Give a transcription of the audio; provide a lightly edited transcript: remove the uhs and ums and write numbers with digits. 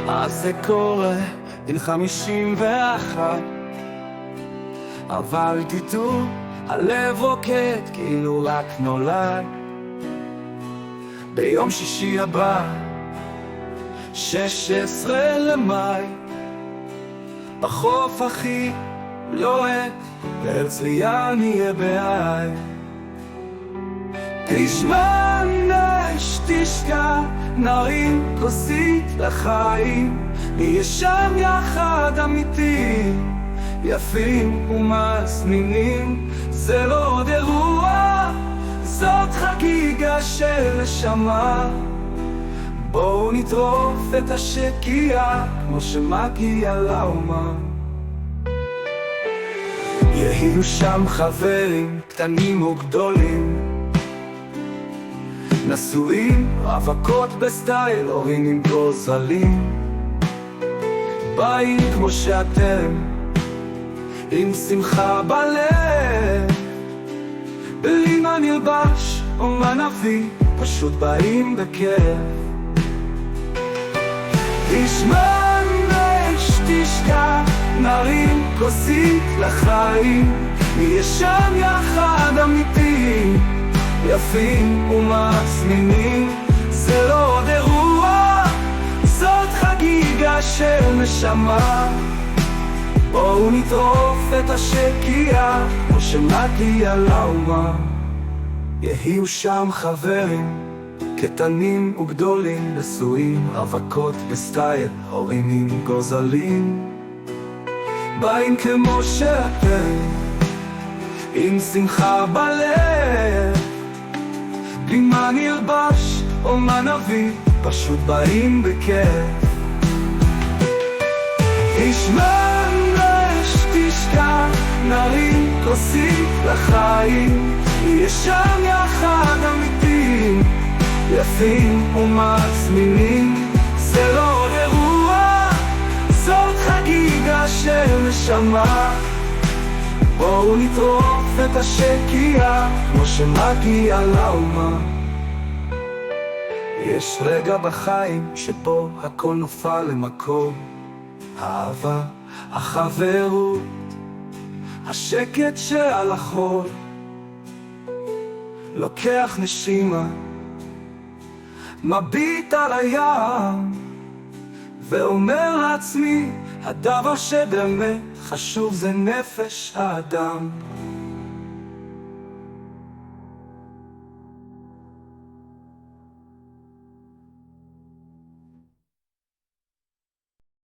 אז זה קורה בן 51, אבל תדעו, הלב רוקד כאילו רק נולד. ביום שישי הבא, 16 למאי, בחוף הכי לוהט, בהרצליה נהיה בעי. תשמע נש תשקע, נרים כוסית לחיים, נהיה שם יחד אמיתיים, יפים ומזמינים. זה לא עוד אירוע, זאת חגיגה של נשמה. בואו נטרוף את השקיעה כמו שמגיע לאומה. יהיו שם חברים קטנים וגדולים, נשואים, רווקות בסטייל, הורים עם גוזלים. באים כמו שאתם, עם שמחה בלב, בלי מה נלבש או מה נביא, פשוט באים בכיף. תשמע נש תשקע, נרים כוסית לחיים, נהיה שם יחד אמיתיים, יפים ומזמינים. זה לא עוד אירוע, זאת חגיגה של נשמה. בואו נטרוף את השקיעה כמו שמגיע לאומה. יהיו שם חברים קטנים וגדולים, נשואים, רווקות בסטייל, הורים עם גוזלים. באים כמו שאתם, עם שמחה בלב, בלי מה נלבש או מה נביא, פשוט באים בכיף. תשמע נש תשקע, נרים כוסית לחיים, נהיה שם יחד אמיתיים, יפים ומזמינים. זה לא עוד אירוע, זאת חגיגה של נשמה. בואו נטרוף את השקיעה כמו שמגיע לאומה. יש רגע בחיים שבו הכל נופל למקום, האהבה, החברות, השקט שעל החול. לוקח נשימה, מביט על הים, ואומר לעצמי, הדבר שבאמת חשוב זה נפש האדם.